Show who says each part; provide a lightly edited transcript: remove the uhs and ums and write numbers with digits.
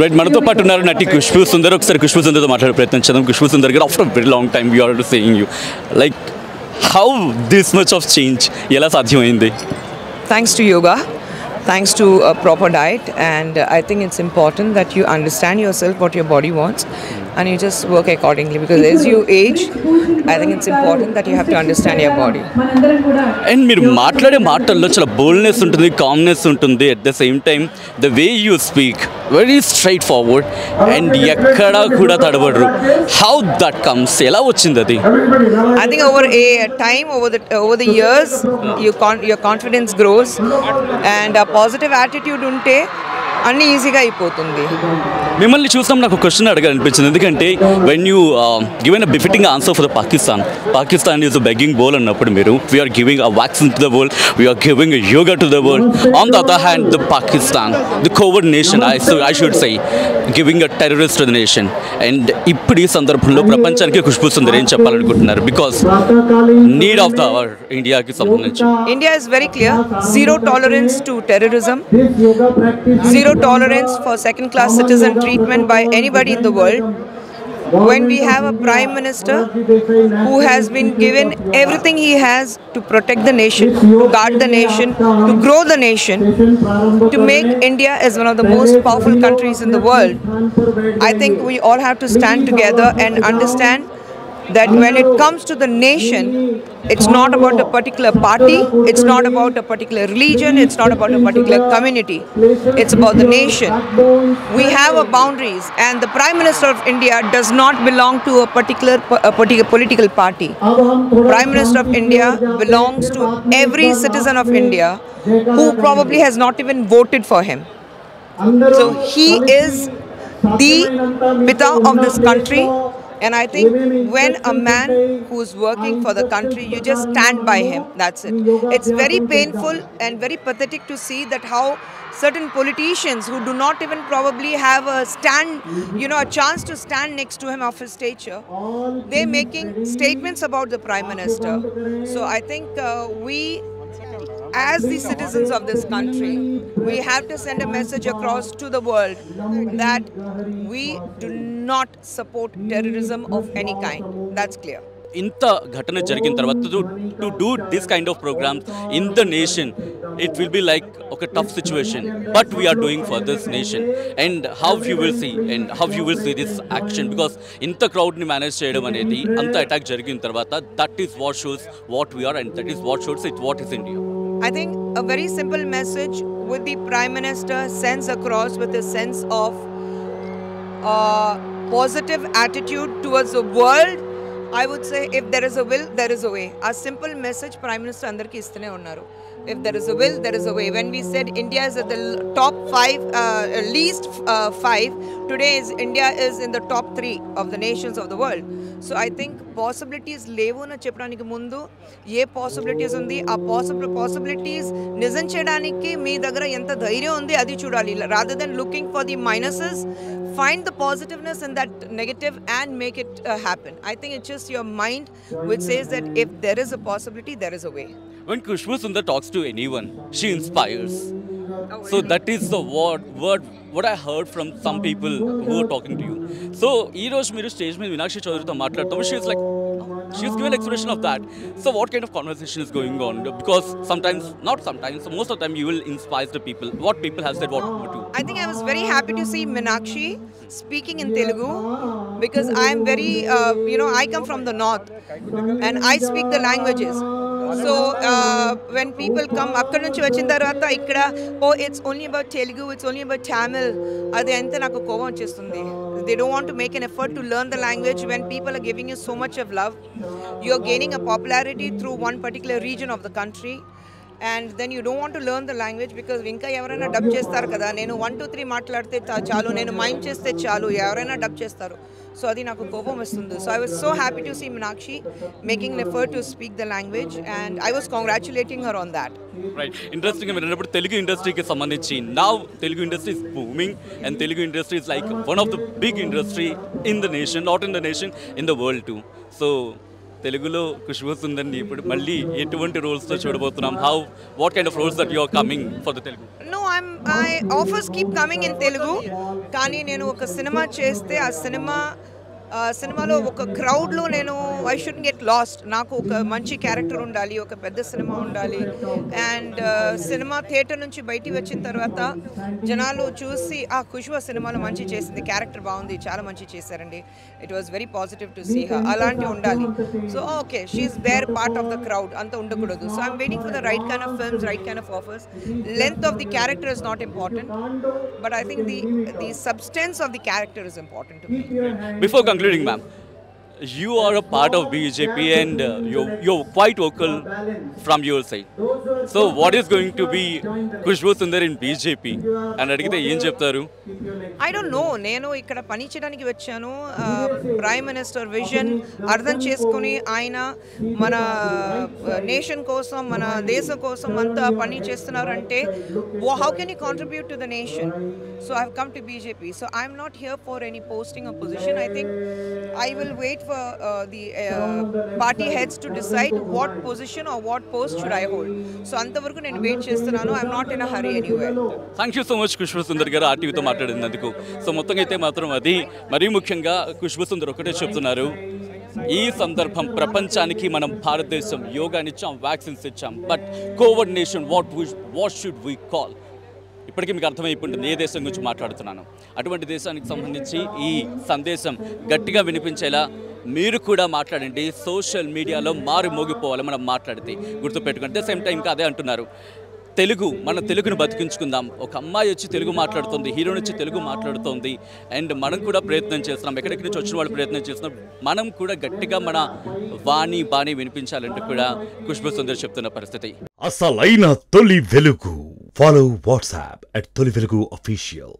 Speaker 1: Right మనతో పాటు ఉన్నారు నటి ఖుష్బూ సుందర్. ఒకసారి ఖుష్బూ సుందర్తో మాట్లాడే ప్రయత్నం చేద్దాం. ఖుష్బూ సుందర్ గారు after very long time we are saying you like how this much of change ఎలా సాధ్యమైంది?
Speaker 2: Thanks to yoga, thanks to a proper diet, and I think it's important that you understand yourself what your body wants and you just work accordingly, because as you age I think it's important that you have to understand your body.
Speaker 1: And మీరు మాట్లాడే మాటల్లో చాలా boldness ఉంటుంది, calmness ఉంటుంది. At the same time the way you speak very straight forward and ఎక్కడా కూడా తడబడరు. How that comes, ఎలా వచ్చింది అది?
Speaker 2: I think over a time, over the years, your confidence grows, and a positive attitude unte అన్నీ ఈజీగా అయిపోతుంది.
Speaker 1: మిమ్మల్ని చూసాం నాకు క్వశ్చన్ అడగాలనిపించింది. ఎందుకంటే when you given a befitting answer for the Pakistan is a begging bowl అన్నప్పుడు మీరు we're giving a vaccine to the world, we're giving yoga to the world. On the other hand the Pakistan the coward nation, I should say giving a terrorist to the nation. And ఇప్పుడు ఈ సందర్భంలో ప్రపంచానికి ఖుష్బూ సుందర్ ఏం చెప్పాలనుకుంటున్నారు? Because need of the hour ఇండియాకి సంబంధించి
Speaker 2: India is very clear, zero tolerance to terrorism, zero tolerance for second class citizen treatment by anybody in the world. When we have a prime minister who has been given everything he has to protect the nation, to guard the nation, to grow the nation, to make India as one of the most powerful countries in the world, I think we all have to stand together and understand that when it comes to the nation, it's not about a particular party, it's not about a particular religion, it's not about a particular community, it's about the nation. We have a boundaries, and the Prime Minister of India does not belong to a particular political party. Prime Minister of India belongs to every citizen of India who probably has not even voted for him. So he is the Pita of this country. And I think when a man who's working for the country, you just stand by him. That's it. It's very painful and very pathetic to see that how certain politicians who do not even probably have a stand, a chance to stand next to him of his stature, they're making statements about the Prime Minister. So I think we, as the citizens of this country, we have to send a message across to the world that we do not support terrorism of any kind. That's clear.
Speaker 1: ఇంత ఘటన జరిగిన తర్వాత to do this kind of programmes in the nation, it will be like ఒక tough situation, but we're doing for this nation. And how you will see this action? Because ఇంత క్రౌడ్ని manage చేయడం అనేది, అంత అటాక్ జరిగిన తర్వాత, that is what shows what we're, and that is what shows it what is India.
Speaker 2: I think a very simple message with the Prime Minister sends across with a sense of positive attitude towards the world. I would say if there is a will, there is a way. A simple message Prime Minister andarki istune unnaru. If there is a will, there is a way. When we said India is at the top 5, least 5, today India is in the top 3 of the nations of the world. So I think possibilities levu na cheppadaniki mundu A possibilities ఉంది, ఆ possibilities నిజం చేయడానికి మీ దగ్గర ఎంత ధైర్యం ఉంది అది చూడాలి. Rather than looking for the minuses, find the positiveness in that negative and make it happen. I think it's just your mind which says that if there is a possibility, there is a way.
Speaker 1: When Khusboo Sundar talks to anyone, she inspires. So that is the word what I heard from some people who are talking to you. So ee roju meeru stage మీద మీనాక్షి చౌదరితో మాట్లాడుతాము, she is like, she's given expression of that. So what kind of conversation is going on? Because not sometimes, so most of the time you will inspire the people. What people have said, what to do?
Speaker 2: I think I was very happy to see Meenakshi speaking in Telugu, because I am very, I come from the north and I speak the languages. So when people come akkad nunchi vachin tarvata ikkada, oh it's only about Telugu, it's only about Tamil, adi ante naku kovam vachestundi. They don't want to make an effort to learn the language when people are giving you so much of love. You're gaining a popularity through one particular region of the country, and then you don't want to learn the language because ఇంకా ఎవరైనా dub చేస్తారు కదా, నేను 1 2 3 మాట్లాడితే చాలు, నేను mind చేస్తే చాలు, ఎవరైనా డబ్ చేస్తారు. సో అది నాకు కోపం వస్తుంది. So I was so happy to see Meenakshi making an effort to speak the language, and I was congratulating her on that.
Speaker 1: Right. Interesting గా మీరు తెలుగు ఇండస్ట్రీకి సంబంధించి, now Telugu industry is booming and Telugu industry is like one of the big industry in the nation, not in the nation, in the world too. So తెలుగులో ఖుష్బూ సుందర్ని ఇప్పుడు మళ్ళీ ఎటువంటి రోల్స్తో చూడబోతున్నాం? What kind of roles that you are coming for the Telugu?
Speaker 2: No, I offers keep coming in Telugu. కానీ నేను ఒక cinema చేస్తే ఆ సినిమాలో ఒక క్రౌడ్లో నేను ఐ షుడ్ గెట్ లాస్ట్. నాకు ఒక మంచి క్యారెక్టర్ ఉండాలి, ఒక పెద్ద సినిమా ఉండాలి. అండ్ సినిమా థియేటర్ నుంచి బయటికి వచ్చిన తర్వాత జనాలు చూసి ఆ ఖుష్బూ సినిమాలో మంచి చేసింది, క్యారెక్టర్ బాగుంది, చాలా మంచి చేశారండి, it was very positive to see her, అలాంటి ఉండాలి. So okay, she is bare part of the crowd, అంత ఉండకూడదు. So I'm waiting for the right kind of films, right kind of offers. Length of the character is not important, but I think the substance of the character is important to me.
Speaker 1: Before concluding, ma'am, you are a part of BJP and you're quite vocal from your side. So what is going to be Khushboo Sundar in BJP? And అడిగితే ఏం చెప్తారు?
Speaker 2: I don't know. నేను ఇక్కడ పని చేయడానికి వచ్చాను. Prime minister vision అర్థం చేసుకుని ఆయన మన నేషన్ కోసం, మన దేశం కోసం అంతా పని చేస్తున్నారంటే how can you contribute to the nation? So I have come to BJP. So I'm not here for any posting or position. I think I will wait for the party heads to decide what position or what post should I hold. So అంతవరకు నేను wait చేస్తున్నాను. I'm not in a hurry anywhere.
Speaker 1: Thank you so much Khushbu Sundar గారు ఆర్టీవీతో మాట్లాడినందుకు. So మొత్తంగా అయితే మాత్రం అది మరీ ముఖ్యంగా ఖుష్బూ సుందర్ ఒకటే చెప్తున్నారు, ఈ సందర్భం ప్రపంచానికి మనం భారతదేశం యోగానిచ్చాం, వ్యాక్సిన్స్ ఇచ్చాం, but coordination what should we call? ఇప్పటికీ మీకు అర్థమైపోతుంది ఏ దేశం గురించి మాట్లాడుతున్నాను. అటువంటి దేశానికి సంబంధించి ఈ సందేశం గట్టిగా వినిపించేలా మీరు కూడా మాట్లాడండి. సోషల్ మీడియాలో మారు మోగిపోవాలి మనం మాట్లాడితే. గుర్తుపెట్టుకుంటే సేమ్ టైం ఇంకా అదే అంటున్నారు, మన తెలుగును బతికించుకుందాం. ఒక అమ్మాయి వచ్చి తెలుగు మాట్లాడుతుంది, హీరోని వచ్చి తెలుగు మాట్లాడుతుంది, అండ్ మనం కూడా ప్రయత్నం చేస్తున్నాం, ఎక్కడెక్కడి నుంచి వచ్చిన వాళ్ళు ప్రయత్నం చేస్తున్నాం, మనం కూడా గట్టిగా మన బాణి వినిపించాలంటూ కూడా ఖుష్బూ సుందర్ చెప్తున్న పరిస్థితి.
Speaker 3: అసలైన తొలి వెలుగు. ఫాలో వాట్సాప్ @తొలి వెలుగు official.